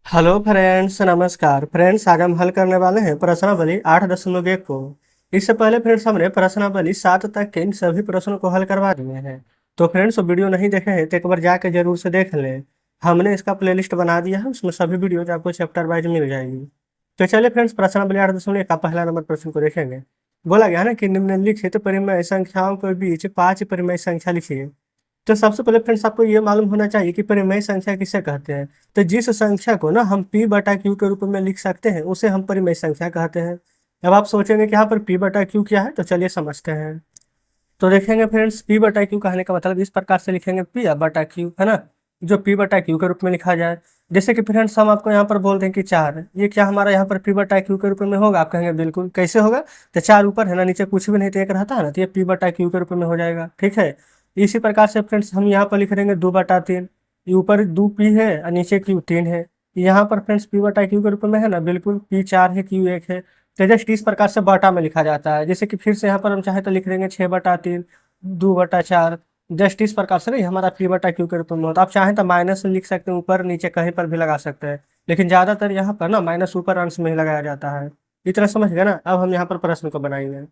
Hello friends, नमस्कार friends. आज हम हल करने वाले हैं प्रश्नावली 8.1 को। इससे पहले फ्रेंड्स हमने प्रश्नावली 7 तक के इन सभी प्रश्नों को हल करवा दिए हैं। तो फ्रेंड्स वीडियो नहीं देखे हैं तो एक बार जाके जरूर से देख लें। हमने इसका प्लेलिस्ट बना दिया है, उसमें सभी वीडियोज आपको चैप्टर वाइज मिल जाएगी। तो चलिए फ्रेंड्स, प्रश्नावली 8.1 का पहला नंबर प्रश्न को देखेंगे। बोला गया है ना कि निम्नलिखित परिमेय संख्याओं के बीच 5 परिमेय संख्या लिखिए। तो सबसे पहले फ्रेंड्स आपको ये मालूम होना चाहिए कि परिमेय संख्या किसे कहते हैं। तो जिस संख्या को ना हम p बटा क्यू के रूप में लिख सकते हैं उसे हम परिमेय संख्या कहते हैं। अब आप सोचेंगे कि यहाँ पर p बटा क्यू क्या है, तो चलिए समझते हैं। तो देखेंगे फ्रेंड्स, p बटा क्यू कहने का मतलब इस प्रकार से लिखेंगे p बटा क्यू, है ना, जो p बटा क्यू के रूप में लिखा जाए। जैसे कि फ्रेंड्स हम आपको यहाँ पर बोल दें कि 4, ये क्या हमारा यहाँ पर p बटा क्यू के रूप में होगा। आप कहेंगे बिल्कुल, कैसे होगा। तो 4 ऊपर है ना, नीचे कुछ भी नहीं तो एक रहता है ना, तो ये p बटा क्यू के रूप में हो जाएगा। ठीक है, इसी प्रकार से फ्रेंड्स हम यहाँ पर लिख देंगे 2/3। ये ऊपर 2p है और नीचे क्यू 3 है। यहाँ पर फ्रेंड्स p बटा क्यू के रूप में है ना, बिल्कुल p 4 है, क्यू 1 है। तो जस्ट इस प्रकार से बटा में लिखा जाता है। जैसे कि फिर से यहाँ पर हम चाहे तो लिख देंगे 6/3, 2/4। जस्ट इस प्रकार से ना ये हमारा p बटा क्यू के रूप में होता है। आप चाहें तो माइनस लिख सकते हैं, ऊपर नीचे कहीं पर भी लगा सकते हैं, लेकिन ज़्यादातर यहाँ पर ना माइनस ऊपर अंश में ही लगाया जाता है। इतना समझ गए ना। अब हम यहाँ पर प्रश्न को बनाएंगे।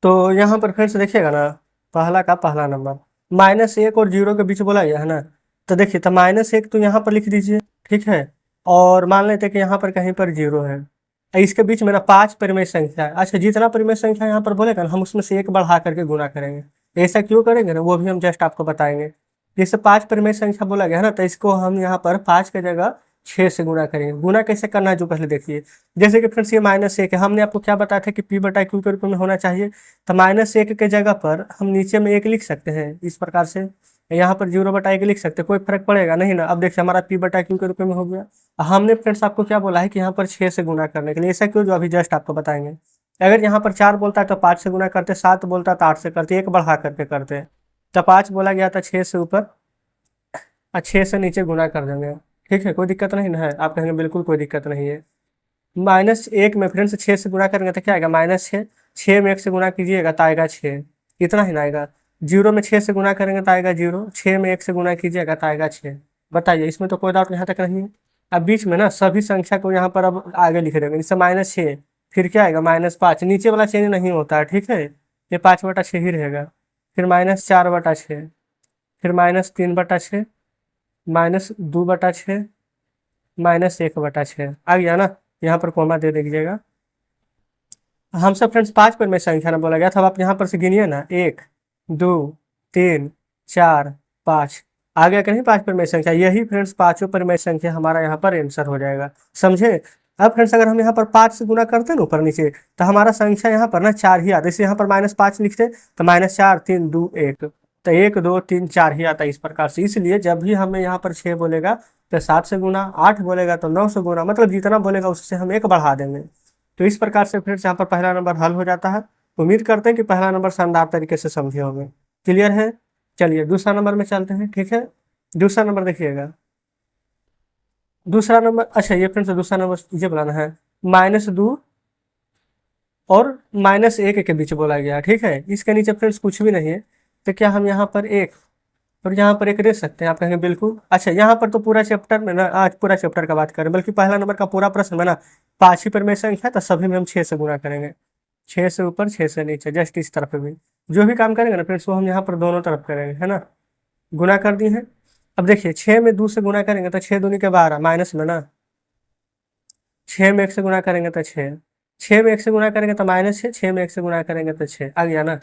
तो यहाँ पर फ्रेंड्स देखिएगा ना, पहला का पहला नंबर -1 और 0 के बीच बोला गया है ना। तो देखिए, तो -1 तो यहाँ पर लिख दीजिए, ठीक है। और मान लेते हैं कि यहाँ पर कहीं पर 0 है। इसके बीच में ना 5 परिमेय संख्या है। अच्छा, जितना परिमेय संख्या यहाँ पर बोलेगा ना, हम उसमें से एक बढ़ा करके गुणा करेंगे। ऐसा क्यों करेंगे ना, वो भी हम जस्ट आपको बताएंगे। जैसे 5 परिमेय संख्या बोला गया है ना, तो इसको हम यहाँ पर 5 की जगह 6 से गुणा करेंगे। गुणा कैसे करना है जो पहले देखिए। जैसे कि फ्रेंड्स ये -1 है, हमने आपको क्या बताया था कि p बटा क्यू के रूप में होना चाहिए। तो -1 के जगह पर हम नीचे में 1 लिख सकते हैं इस प्रकार से। यहाँ पर 0/1 लिख सकते हैं, कोई फर्क पड़ेगा नहीं ना। अब देखिए हमारा p बटा क्यू के रूप में हो गया। हमने फ्रेंड्स आपको क्या बोला है कि यहाँ पर 6 से गुणा करने के लिए। ऐसा क्यों, जो अभी जस्ट आपको बताएंगे। अगर यहाँ पर 4 बोलता है तो 5 से गुणा करते, 7 बोलता है तो 8 से करते, एक बढ़ा करके करते। तो 5 बोला गया था 6 से ऊपर और 6 से नीचे गुणा कर देंगे। ठीक है, कोई दिक्कत नहीं ना है। आप कहेंगे बिल्कुल कोई दिक्कत नहीं है। -1 में फ्रेंड्स 6 से गुणा करेंगे तो क्या आएगा, -6। 6 में 1 से गुणा कीजिएगा तो आएगा 6, इतना ही ना आएगा। 0 में 6 से गुणा करेंगे तो आएगा 0, 6 में 1 से गुणा कीजिएगा तो आएगा 6। बताइए, इसमें तो कोई डाउट यहाँ तक नहीं है। अब बीच में ना सभी संख्या को यहाँ पर अब आगे लिख देंगे। जैसे -6, फिर क्या आएगा -5, नीचे वाला चेंज नहीं होता है, ठीक है। ये 5/6 ही रहेगा। फिर -4/6, फिर -3/6, -2/6, -1/6 आ गया ना। यहाँ पर कोमा दे दीजिएगा। हम सब फ्रेंड्स 5 परिमेय संख्या ना बोला गया था। अब आप यहाँ पर से गिनिए ना, 1, 2, 3, 4, 5। आ गया कि नहीं 5 परिमेय संख्या। यही फ्रेंड्स पांचों परिमेय संख्या हमारा यहाँ पर आंसर हो जाएगा, समझे। अब फ्रेंड्स अगर हम यहाँ पर 5 से गुना करते हैं ना ऊपर नीचे, तो हमारा संख्या यहाँ पर ना 4 ही आता है। जैसे यहाँ पर -5 लिखते तो -4, 3, 2, 1, तो 1, 2, 3, 4 ही आता है इस प्रकार से। इसलिए जब भी हमें यहाँ पर 6 बोलेगा तो 7 से गुना, 8 बोलेगा तो 9 से गुना, मतलब जितना बोलेगा उससे हम 1 बढ़ा देंगे। तो इस प्रकार से फ्रेंड्स यहाँ पर पहला नंबर हल हो जाता है। उम्मीद करते हैं कि पहला नंबर शानदार तरीके से समझे होंगे। क्लियर है। चलिए दूसरा नंबर में चलते हैं, ठीक है। दूसरा नंबर देखिएगा। दूसरा नंबर, अच्छा ये फ्रेंड्स दूसरा नंबर ये बनाना है, -2 और -1 के बीच बोला गया, ठीक है। इसके नीचे फ्रेंड्स कुछ भी नहीं है, तो क्या हम यहाँ पर 1 और यहाँ पर 1 दे सकते हैं। आप कहेंगे बिल्कुल। अच्छा, यहाँ पर तो पूरा चैप्टर में ना, आज पूरा चैप्टर का बात करें, बल्कि पहला नंबर का पूरा प्रश्न में ना 5 ही परिमेय संख्या, तो सभी में हम 6 से गुणा करेंगे। 6 से ऊपर 6 से नीचे, जस्ट इस तरफ भी जो भी काम करेंगे ना फ्रेंड्स, वो हम यहाँ पर दोनों तरफ करेंगे, है ना। गुणा कर दी है। अब देखिए 6 में 2 से गुणा करेंगे तो 6 दूनी के 12, माइनस में ना। 6 में 1 से गुणा करेंगे तो 6, 6 में 1 से गुणा करेंगे तो -6, 6 में 1 से गुणा करेंगे तो 6 आ गया ना।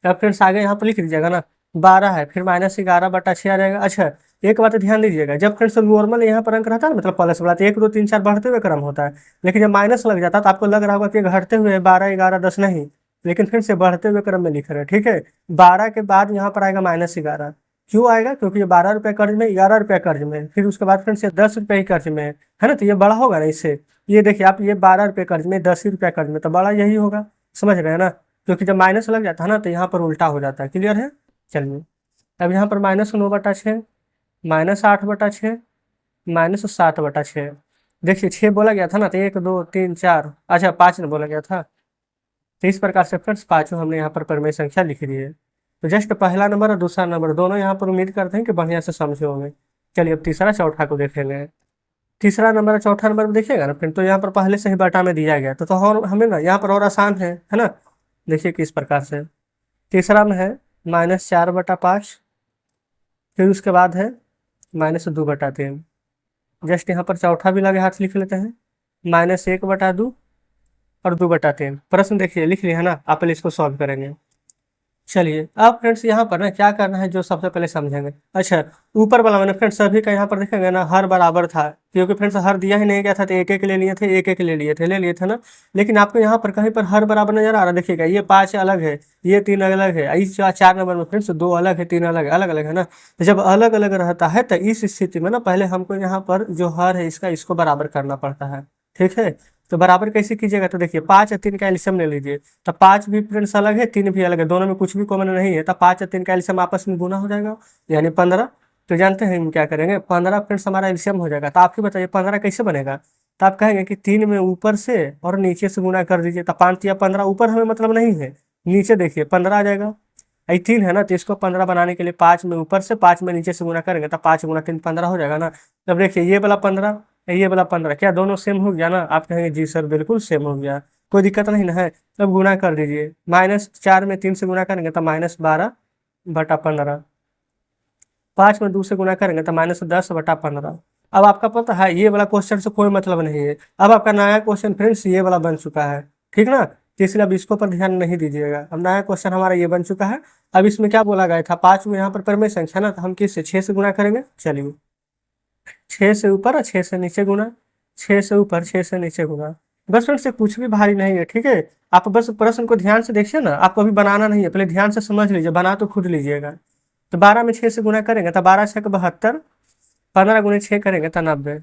अब फ्रेंड्स आगे यहाँ पर लिख दीजिएगा ना, 12 है, फिर -11/6 आ जाएगा। अच्छा, एक बात ध्यान दीजिएगा, जब फ्रेंड्स नॉर्मल यहाँ पर अंक रहता है ना, मतलब प्लस वाला, तो 1, 2, 3, 4 बढ़ते हुए क्रम होता है। लेकिन जब माइनस लग जाता है तो आपको लग रहा होगा कि घटते हुए 12, 11, 10 नहीं, लेकिन फिर से बढ़ते हुए क्रम में लिख रहे हैं, ठीक है। 12 के बाद यहाँ पर आएगा -11। क्यों आएगा, क्योंकि ये 12 रुपये कर्ज में, 11 रुपये कर्ज में, फिर उसके बाद फ्रेंड्स ये 10 रुपये ही कर्ज में है ना, तो ये बड़ा होगा ना इससे। ये देखिए आप, ये 12 रुपये कर्ज में, 10 ही रुपया कर्ज में, तो बड़ा यही होगा, समझ रहे हैं ना। क्योंकि जब माइनस लग जाता है ना, तो यहाँ पर उल्टा हो जाता है। क्लियर है। चलिए, अब यहाँ पर -9/6, -8/6, -7/6। देखिए 6 बोला गया था ना, तो 1, 2, 3, 4, अच्छा 5 ने बोला गया था। तो इस प्रकार से फ्रेंड्स पाँचों हमने यहाँ पर परिमेय संख्या लिख दी है। तो जस्ट पहला नंबर और दूसरा नंबर दोनों यहाँ पर उम्मीद करते हैं कि बढ़िया से समझे होंगे। चलिए अब तीसरा चौथा को देखेंगे। तीसरा नंबर और चौथा नंबर में देखिएगा ना फ्रेंड, तो यहाँ पर पहले से ही बटा में दिया गया तो और हमें ना यहाँ पर और आसान है ना। देखिए किस प्रकार से, तीसरा में है -4/5, फिर उसके बाद है -2/3। जस्ट यहाँ पर चौथा भी लगे हाथ लिख लेते हैं, -1/2 और 2/3। प्रश्न देखिए लिख लिया है ना, आप पहले इसको सॉल्व करेंगे। चलिए अब फ्रेंड्स यहाँ पर ना क्या करना है जो सबसे पहले समझेंगे। अच्छा, ऊपर वाला मैंने फ्रेंड्स सभी का यहाँ पर देखेंगे ना हर बराबर था, क्योंकि फ्रेंड्स हर दिया ही नहीं गया था तो एक एक ले लिए थे, एक एक ले लिए थे ना। लेकिन आपको यहाँ पर कहीं पर हर बराबर नजर आ रहा है, देखिएगा ये 5 अलग है, ये 3 अलग है, इस 4 नंबर में फ्रेंड्स 2 अलग है, 3 अलग है, अलग अलग है ना। तो जब अलग अलग रहता है तो इस स्थिति में ना पहले हमको यहाँ पर जो हर है इसका इसको बराबर करना पड़ता है। ठीक है, तो बराबर कैसे कीजिएगा, तो देखिए 5 और 3 का एलसीएम ले लीजिए। तो 5 भी फ्रेंड्स अलग है, 3 भी अलग है, दोनों में कुछ भी कॉमन नहीं है, तो 5 और 3 का एलसीएम आपस में गुना हो जाएगा, यानी 15। तो जानते हैं हम क्या करेंगे, 15 फ्रेंड्स हमारा एलसीएम हो जाएगा। तो आप ही बताइए 15 कैसे बनेगा। तो आप कहेंगे कि 3 में ऊपर से और नीचे से गुना कर दीजिए। तो 5 या 15 ऊपर हमें मतलब नहीं है, नीचे देखिए 15 आ जाएगा। ये 3 है ना, तो इसको 15 बनाने के लिए 5 में ऊपर से 5 में नीचे से गुना करेंगे तो 5 गुना 3 15 हो जाएगा ना। तब देखिए ये वाला 15, ये वाला 15, क्या दोनों सेम हो गया ना। आप कहेंगे जी सर बिल्कुल सेम हो गया, कोई दिक्कत नहीं ना है। तब गुना कर दीजिए, -4 में 3 से गुना करेंगे तो -12/15, 5 में 2 से गुना करेंगे तो -10/15। अब आपका पता है ये वाला क्वेश्चन से कोई मतलब नहीं है। अब आपका नया क्वेश्चन फ्रेंड्स ये वाला बन चुका है, ठीक ना। तो इसलिए अब इसको पर ध्यान नहीं दीजिएगा। अब नया क्वेश्चन हमारा ये बन चुका है। अब इसमें क्या बोला गया था, 5 में यहाँ पर परिमेय संख्या ना, तो हम किससे 6 से गुना करेंगे। चलिए 6 से ऊपर और 6 से नीचे गुना, 6 से ऊपर 6 से नीचे गुना। बस फ्रेंड्स से कुछ भी भारी नहीं है, ठीक है। आप बस प्रश्न को ध्यान से देखिए ना, आपको अभी बनाना नहीं है, पहले ध्यान से समझ लीजिए, बना तो खुद लीजिएगा। तो 12 में 6 से गुना करेंगे तो 12 6 72, 15 गुने 6 करेंगे तो 90,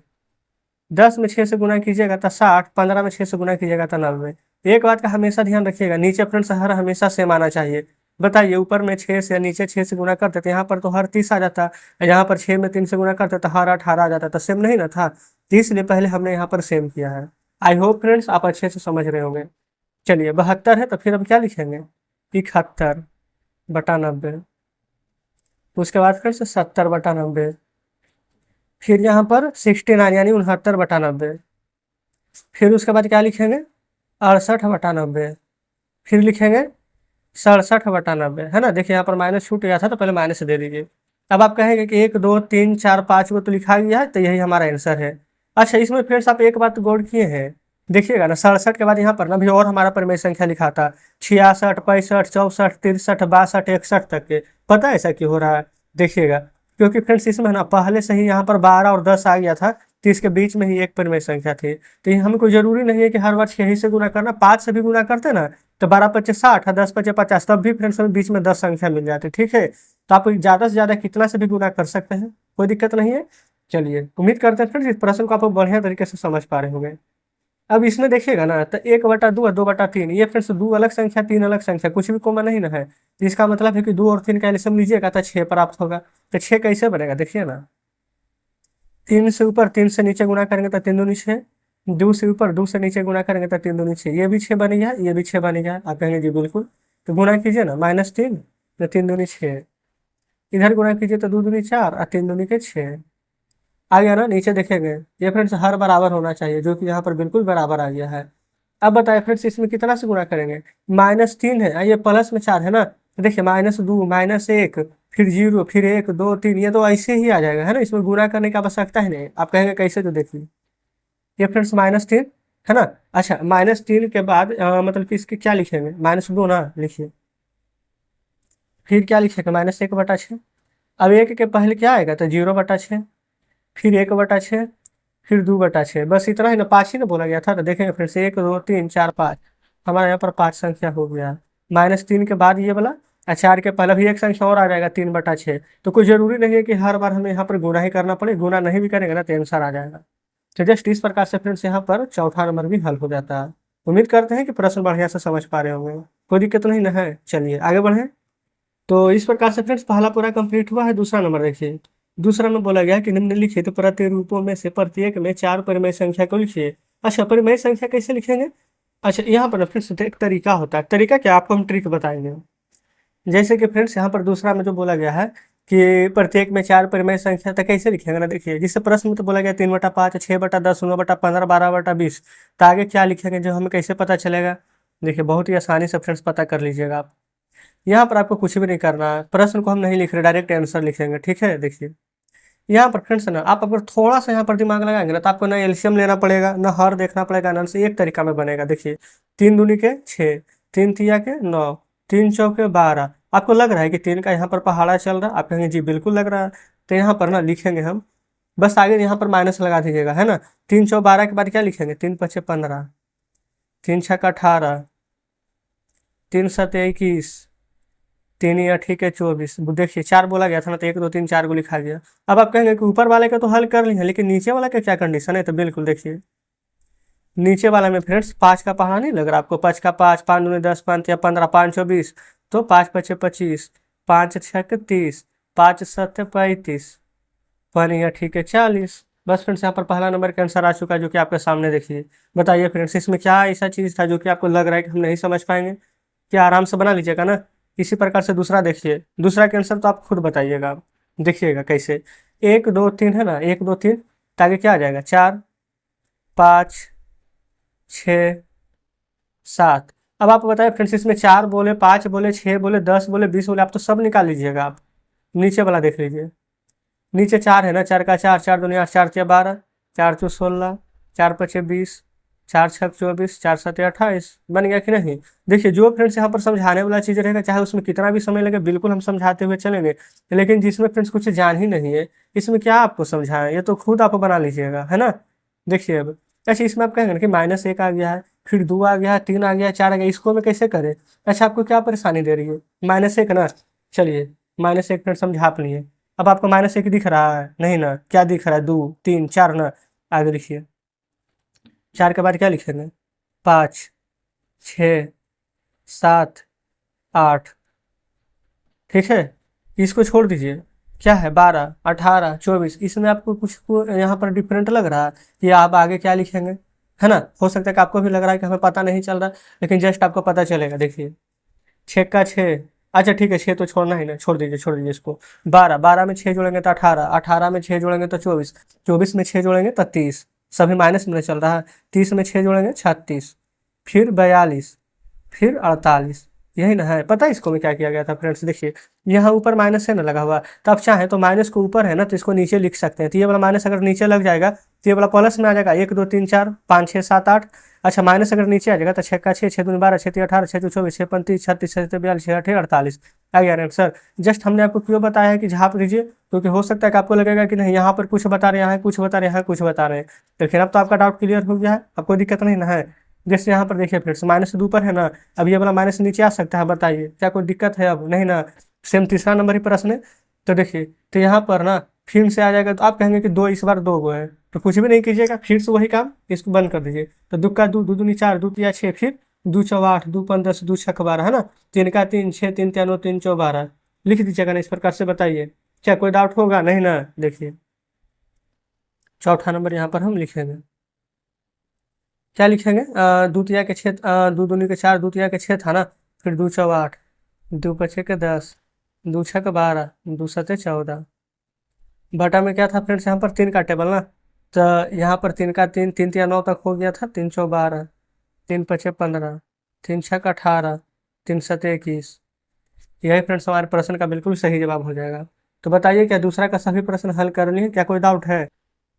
10 में 6 से गुना कीजिएगा तो 60, 15 में 6 से गुना कीजिएगा तो 90। एक बात का हमेशा ध्यान रखिएगा, नीचे फ्रेंड्स हर हमेशा सेम आना चाहिए। बताइए ऊपर में 6 से नीचे 6 से गुना करते तो यहाँ पर तो हर 30 आ जाता, यहाँ पर 6 में 3 से गुना करते तो हर 18 आ जाता, तो सेम नहीं ना था। तो इसलिए पहले हमने यहाँ पर सेम किया है। आई होप फ्रेंड्स आप अच्छे से समझ रहे होंगे। चलिए 72 है तो फिर हम क्या लिखेंगे, 71/90। उसके बाद फिर से 70/90, फिर यहाँ पर 69 यानी 69/90। फिर उसके बाद क्या लिखेंगे, 68/90। फिर लिखेंगे 67/90, है ना। देखिए यहाँ पर माइनस छूट गया था तो पहले माइनस दे दीजिए। अब आप कहेंगे कि 1 2 3 4 5 को तो लिखा गया है, तो यही हमारा आंसर है। अच्छा, इसमें फ्रेंड्स आप एक बात गौर किए हैं, देखिएगा ना 67 के बाद यहाँ पर ना भी और हमारा परिमेय संख्या लिखा था, 66 65 64 63 62 61 तक के। पता है ऐसा क्यों हो रहा है, देखिएगा क्योंकि फ्रेंड्स इसमें ना पहले से ही यहाँ पर 12 और 10 आ गया था, तो इसके बीच में ही एक परिमेय संख्या थी। तो ये हमको जरूरी नहीं है कि हर बार 6 ही से गुना करना, 5 से भी गुना करते ना तो 12 25 60 और 10 25 50, तब भी फ्रेंड्स हमें बीच में 10 संख्या मिल जाती है, ठीक है। तो आप ज़्यादा से ज़्यादा कितना से भी गुना कर सकते हैं, कोई दिक्कत नहीं है। चलिए उम्मीद करते हैं फ्रेंड्स इस प्रश्न को आप बढ़िया तरीके से समझ पा रहे होंगे। अब इसमें देखिएगा ना तो 1/2 और 2/3, ये फ्रेंड्स 2 अलग संख्या 3 अलग संख्या, कुछ भी कॉमन नहीं ना है। तो इसका मतलब है कि 2 और 3 का एलसीएम लीजिएगा तो 6 प्राप्त होगा। तो 6 कैसे बनेगा, देखिए ना, 3 से ऊपर 3 से नीचे गुना करेंगे तो 3 दूनी 6, 2 से ऊपर 2 से नीचे गुना करेंगे तो 3 दूनी 6, ये भी 6 बन गया, ये भी 6 बन गया। आप कहेंगे जी बिल्कुल, तो गुना कीजिए ना, -3 तो 3 दूनी 6, इधर गुना कीजिए तो 2 दूनी 4 और 3 दूनी के 6 आ गया ना। नीचे देखेंगे ये फ्रेंड्स हर बराबर होना चाहिए, जो कि यहाँ पर बिल्कुल बराबर आ गया है। अब बताए फ्रेंड्स इसमें कितना से गुणा करेंगे, -3 है, ये प्लस में 4 है ना, तो देखिए -2 -1 फिर 0 फिर 1 2 3, ये तो ऐसे ही आ जाएगा, है ना। इसमें गुणा करने की आवश्यकता ही नहीं। आप कहेंगे कैसे, तो देखिए ये फ्रेंड्स -3 है ना। अच्छा, -3 के बाद मतलब कि इसके क्या लिखेंगे, -2 ना लिखिए, फिर क्या लिखेंगे -1/6। अब 1 के पहले क्या आएगा, तो 0/6, फिर 1/6, फिर 2/6, बस इतना ही ना। 5 ही ना बोला गया था, तो देखेंगे फिर से 1 2 3 4 5, हमारे यहाँ पर 5 संख्या हो गया। -3 के बाद ये वाला, 4 के पहले भी एक संख्या और आ जाएगा 3/6। तो कोई जरूरी नहीं है कि हर बार हमें यहाँ पर गुना ही करना पड़े, गुना नहीं भी करेंगे ना तो आंसर आ जाएगा। तो जस्ट इस प्रकार से फ्रेंड्स यहाँ पर चौथा नंबर भी हल हो जाता है। उम्मीद करते हैं कि प्रश्न बढ़िया से समझ पा रहे होंगे, कोई दिक्कत नहीं ना है। चलिए आगे बढ़े। तो इस प्रकार से फ्रेंड्स पहला पूरा कंप्लीट हुआ है। दूसरा नंबर देखिए, दूसरा में बोला गया कि निम्नलिखित प्रतिरूपों में से प्रत्येक में 4 परिमेय संख्या को लिखिए। अच्छा, परिमेय संख्या कैसे लिखेंगे। अच्छा, यहाँ पर फ्रेंड्स एक तरीका होता है, तरीका क्या आपको हम ट्रिक बताएंगे। जैसे कि फ्रेंड्स यहाँ पर दूसरा में जो बोला गया है कि प्रत्येक में 4 परिमेय संख्या, तो कैसे लिखेंगे ना, देखिए जिससे प्रश्न में तो बोला गया 3/5, 6/10, 16/15, 12/20, तो आगे क्या लिखेंगे जो हमें कैसे पता चलेगा। देखिए बहुत ही आसानी से फ्रेंड्स पता कर लीजिएगा आप। यहाँ पर आपको कुछ भी नहीं करना है, प्रश्न को हम नहीं लिख रहे, डायरेक्ट आंसर लिखेंगे, ठीक है। देखिए यहाँ पर फ्रेंड्स ना, आप अगर थोड़ा सा यहाँ पर दिमाग लगाएंगे ना, तो आपको ना एलसीएम लेना पड़ेगा, ना हर देखना पड़ेगा, ना से एक तरीका में बनेगा। देखिए 3 दूनी के 6, 3 तिया के 9, 3 चौके 12। आपको लग रहा है कि 3 का यहाँ पर पहाड़ा चल रहा है, आप कहेंगे जी बिल्कुल लग रहा है। तो यहाँ पर ना लिखेंगे हम, बस आगे यहाँ पर माइनस लगा दीजिएगा, है ना। 3 चौ 12 के बाद क्या लिखेंगे, 3 पचे 15, 3 छक्का 18, 3 सत 21, 3 या ठीक है 24। देखिए 4 बोला गया था ना, तो 1 2 3 4 को लिखा गया। अब आप कहेंगे कि ऊपर वाले का तो हल कर लिए, लेकिन नीचे वाला का क्या कंडीशन है, तो बिल्कुल देखिए नीचे वाला में फ्रेंड्स 5 का पहाड़ा नहीं लग रहा आपको, 5 का 5, 5 दूनी 10, 5 या 15, 5 24, तो 5 पचे 25, 5 छक्के 30, 5 सत्ते 35, 1 या ठीक है 40। बस फ्रेंड्स यहाँ पर पहला नंबर का आंसर आ चुका है, जो कि आपके सामने देखिए। बताइए फ्रेंड्स इसमें क्या ऐसा चीज़ था जो कि आपको लग रहा है कि हम नहीं समझ पाएंगे, क्या आराम से बना लीजिएगा ना। इसी प्रकार से दूसरा देखिए, दूसरा के आंसर तो आप खुद बताइएगा, देखिएगा कैसे। 1 2 3 है ना, 1 2 3, ताकि क्या आ जाएगा, 4 5 6 7। अब आप बताइए फ्रेंड्स इसमें 4 बोले, 5 बोले, 6 बोले, 10 बोले, 20 बोले, आप तो सब निकाल लीजिएगा। आप नीचे वाला देख लीजिए, नीचे 4 है ना, 4 का 4, 4 दूनी 8, 4 तिया 12, 4 चौ 16, 4 पचे 20, 4 छक 24, 4 सत्ते 28। बन गया कि नहीं। देखिए जो फ्रेंड्स यहाँ पर समझाने वाला चीज़ रहेगा, चाहे उसमें कितना भी समय लगे, बिल्कुल हम समझाते हुए चलेंगे। लेकिन जिसमें फ्रेंड्स कुछ जान ही नहीं है, इसमें क्या आपको समझाएं, ये तो खुद आप बना लीजिएगा, है ना। देखिए अब अच्छा, इसमें आप कहेंगे ना कि -1 आ गया है, फिर 2 आ गया है, 3 आ गया है, 4 आ गया, इसको मैं कैसे करें। अच्छा आपको क्या परेशानी दे रही है, -1 ना। चलिए -1 फ्रेंड्स समझा आप लिए। अब आपको -1 दिख रहा है नहीं ना, क्या दिख रहा है, 2 3 4 ना। आगे लिखिए, 4 के बाद क्या लिखेंगे, 5 6 7 8, ठीक है। इसको छोड़ दीजिए, क्या है 12 18 24। इसमें आपको यहाँ पर डिफरेंट लग रहा है कि आप आगे क्या लिखेंगे, है ना। हो सकता है कि आपको भी लग रहा है कि हमें पता नहीं चल रहा, लेकिन जस्ट आपको पता चलेगा। देखिए 6 का 6, अच्छा ठीक है 6 तो छोड़ना ही ना, छोड़ दीजिए इसको। 12 12 में 6 जोड़ेंगे तो 18, 18 में 6 जोड़ेंगे तो 24, 24 में 6 जोड़ेंगे तो 30, सभी माइनस में चल रहा है। 30 में 6 जोड़ेंगे 36, फिर 42, फिर 48। यही ना है, पता है इसको में क्या किया गया था फ्रेंड्स। देखिए यहाँ ऊपर माइनस है ना लगा हुआ, तो आप चाहें तो माइनस को ऊपर है ना, तो इसको नीचे लिख सकते हैं। तो ये वाला माइनस अगर नीचे लग जाएगा, तो ये वाला प्लस में आ जाएगा। 1 2 3 4 5 6 7 8। अच्छा माइनस अगर नीचे आ जाएगा, तो 6 का 6, 6 दूनी 12, 6 तिया 18, 6 चौ 24, 6 35 36, 6 सत्ते 42, 6 8 48 आ गया ना सर। जस्ट हमने आपको क्यों बताया है कि झाप दीजिए, क्योंकि हो सकता है कि आपको लगेगा कि नहीं यहाँ पर कुछ बता रहे हैं, यहाँ कुछ बता रहे हैं, यहाँ कुछ बता रहे हैं। लेकिन अब तो आपका डाउट क्लियर हो गया है, आपको दिक्कत नहीं ना है। जैसे यहाँ पर देखिए फ्रेंड्स -2 ऊपर है ना, अब ये वाला माइनस नीचे आ सकता है, बताइए क्या कोई दिक्कत है, अब नहीं ना। सेम तीसरा नंबर ही प्रश्न है। तो देखिए तो यहाँ पर ना फिर से आ जाएगा, तो आप कहेंगे कि दो, इस बार 2 गो है, तो कुछ भी नहीं कीजिएगा, फिर से वही काम, इसको बंद कर दीजिए। तो 2 का 2, 2 दूनी 4, 2 तिया 6, फिर 2 चौ 8, 2 पंच 10, 2 छक 12, है ना। 3 का 3 6, 3 तिया 9, 3 चौ 12 लिख दीजिएगा ना इस प्रकार से। बताइए क्या कोई डाउट होगा, नहीं ना। देखिए चौथा नंबर यहाँ पर हम लिखेंगे, क्या लिखेंगे, दूतिया के 6, 2 दूनी के 4, दूतिया के 6 था ना, फिर 2 चौ 8, 2 पचे के 10, 2 छक 12, 2 सते 14। बटा में क्या था फ्रेंड्स, यहाँ पर 3 का टेबल ना, तो यहाँ पर 3 का 3, 3 तिया 9 तक हो गया था, 3 चौ 12, 3 पचे 15, 3 छक 18, 3 सते 21। यही फ्रेंड्स हमारे प्रश्न का बिल्कुल सही जवाब हो जाएगा। तो बताइए क्या दूसरा का सभी प्रश्न हल कर लिए, क्या कोई डाउट है।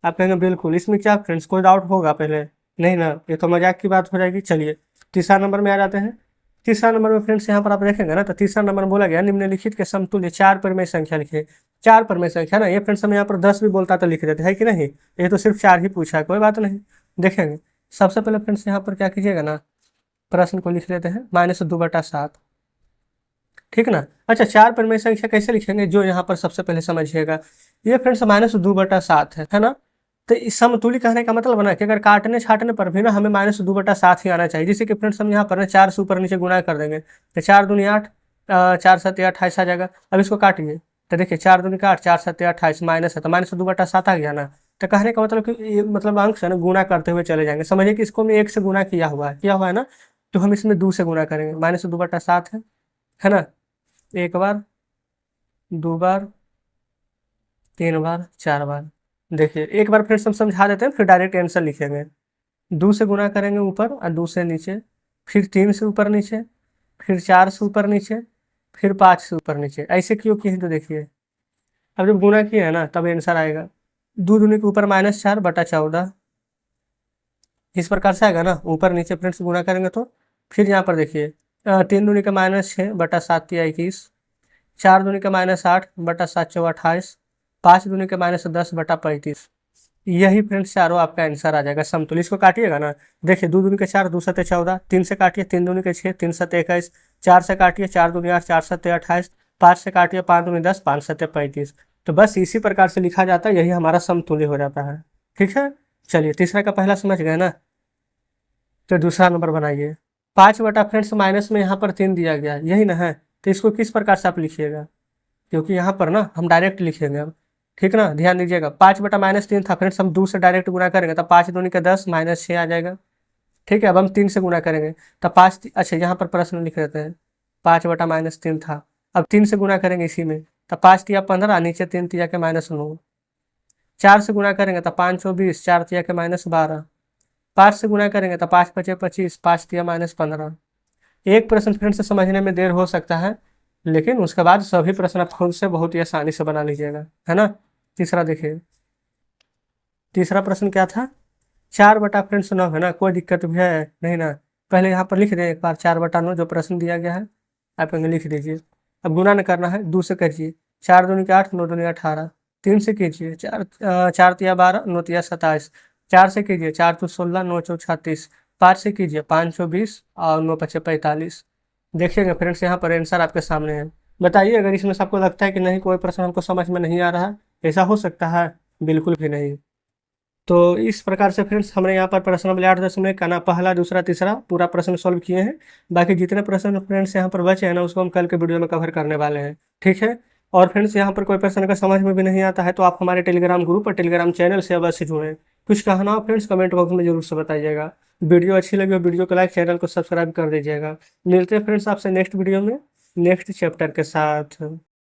आप कहेंगे बिल्कुल, इसमें क्या फ्रेंड्स कोई डाउट होगा पहले, नहीं ना, ये तो मजाक की बात हो जाएगी। चलिए तीसरा नंबर में आ जाते हैं। तीसरा नंबर में फ्रेंड्स यहाँ पर आप देखेंगे ना, तो तीसरा नंबर में बोला गया निम्नलिखित के समतुल्य 4 परिमेय संख्या लिखे। 4 परिमेय संख्या ना, ये फ्रेंड्स हम यहाँ पर 10 भी बोलता तो लिख देते हैं कि नहीं, ये तो सिर्फ 4 ही पूछा है, कोई बात नहीं। देखेंगे सबसे पहले फ्रेंड्स यहाँ पर क्या कीजिएगा ना, प्रश्न को लिख लेते हैं -2/7, ठीक ना। अच्छा 4 परिमेय संख्या कैसे लिखेंगे, जो यहाँ पर सबसे पहले समझिएगा। ये फ्रेंड्स -2/7 है ना। तो इस समतुल्य कहने का मतलब ना कि अगर काटने छाटने पर भी ना हमें -2/7 ही आना चाहिए। जैसे कि फ्रेंड्स हम यहाँ पर ना 4 से ऊपर नीचे गुणा कर देंगे, तो 4 दूनी 8, 4 सत्ते 28 आ जाएगा। अब इसको काटिए, तो देखिए 4 दूनी का 8, 4 सत्ते 28 माइनस है, तो -2/7 आ गया ना। तो कहने का मतलब कि ये मतलब अंक से ना गुणा करते हुए चले जाएंगे। समझिए कि इसको हमने 1 से गुणा किया हुआ है ना, तो हम इसमें 2 से गुणा करेंगे। -2/7 है ना। एक बार, 2 बार, 3 बार 4 बार। देखिए एक बार फ्रेंड्स हम समझा देते हैं, फिर डायरेक्ट आंसर लिखेंगे। 2 से गुना करेंगे ऊपर और 2 से नीचे, फिर 3 से ऊपर नीचे, फिर 4 से ऊपर नीचे, फिर 5 से ऊपर नीचे। ऐसे क्यों किए हैं तो देखिए, अब जब गुना किए है ना तब आंसर आएगा। 2 दूनी के ऊपर -4/14, इस प्रकार से आएगा ना, ऊपर नीचे फ्रेंड्स गुना करेंगे तो। फिर यहाँ पर देखिए 3 दूनी का -6/7=21, 4 दूनी का -8/7=28, 5 दूनी का -10/35। यही फ्रेंड्स चारों आपका आंसर आ जाएगा समतुल्य। इसको काटिएगा ना, देखिए 2 दूनी के 4, 2 सत्ते 14, 3 से काटिए 3 दूनी के 6, 3 सत्ते 21, 4 से काटिए 4 दूनी 8, 4 सत्ते 28, 5 से काटिए 5 दूनी 10, 5 सत्ते 35। तो बस इसी प्रकार से लिखा जाता है, यही हमारा समतुल्य हो जाता है। ठीक है, चलिए तीसरा का पहला समझ गए ना, तो दूसरा नंबर बनाइए। 5 बटा फ्रेंड्स माइनस में यहाँ पर 3 दिया गया है, यही ना है, तो इसको किस प्रकार से आप लिखिएगा, क्योंकि यहाँ पर ना हम डायरेक्ट लिखेंगे अब। ठीक ना, ध्यान दीजिएगा। 5 बटा -3 था फ्रेंड्स, हम 2 से डायरेक्ट गुना करेंगे तब 5 दूनी का 10 -6 आ जाएगा। ठीक है, अब हम 3 से गुना करेंगे तब 5, अच्छा यहाँ पर प्रश्न लिख देते हैं। 5 बटा -3 था, अब 3 से गुना करेंगे इसी में, तब 5 तिया 15, नीचे 3 तिया के -9। 4 से गुना करेंगे तब 5 चौ 20, 4 तिया के -12। 5 से गुना करेंगे तब 5 पचे 25, 5 तिया -15। एक प्रश्न फ्रेंड से समझने में देर हो सकता है, लेकिन उसके बाद सभी प्रश्न आप खुद से बहुत ही आसानी से बना लीजिएगा, है ना। तीसरा देखिए, तीसरा प्रश्न क्या था, 4/9 है ना, कोई दिक्कत भी है नहीं ना। पहले यहाँ पर लिख दें एक बार 4/9 जो प्रश्न दिया गया है, आप यहाँ लिख दीजिए। अब गुना न करना है, 2 से करिए, 4 दूनी के 8, 9 दूनी 18, 3 से कीजिए, 4 तिया 12, 9 तिया 27, 4 से कीजिए, 4 चौ 16, 9 चौ 36, 5 से कीजिए, 5 चौ 20 और 9 पचे 45। देखिएगा फ्रेंड्स यहाँ पर आंसर आपके सामने है। बताइए अगर इसमें से आपको लगता है कि नहीं कोई प्रश्न हमको समझ में नहीं आ रहा, ऐसा हो सकता है? बिल्कुल भी नहीं। तो इस प्रकार से फ्रेंड्स हमने यहाँ पर प्रश्न नंबर 8.1 का ना पहला दूसरा तीसरा पूरा प्रश्न सॉल्व किए हैं। बाकी जितने प्रश्न फ्रेंड्स यहाँ पर बचे हैं ना उसको हम कल के वीडियो में कवर करने वाले हैं। ठीक है, और फ्रेंड्स यहाँ पर कोई प्रश्न का समझ में भी नहीं आता है तो आप हमारे टेलीग्राम ग्रुप और टेलीग्राम चैनल से अवश्य जुड़ें। कुछ कहना हो फ्रेंड्स कमेंट बॉक्स में जरूर से बताइएगा। वीडियो अच्छी लगी हो वीडियो को लाइक, चैनल को सब्सक्राइब कर दीजिएगा। मिलते हैं फ्रेंड्स आपसे नेक्स्ट वीडियो में नेक्स्ट चैप्टर के साथ।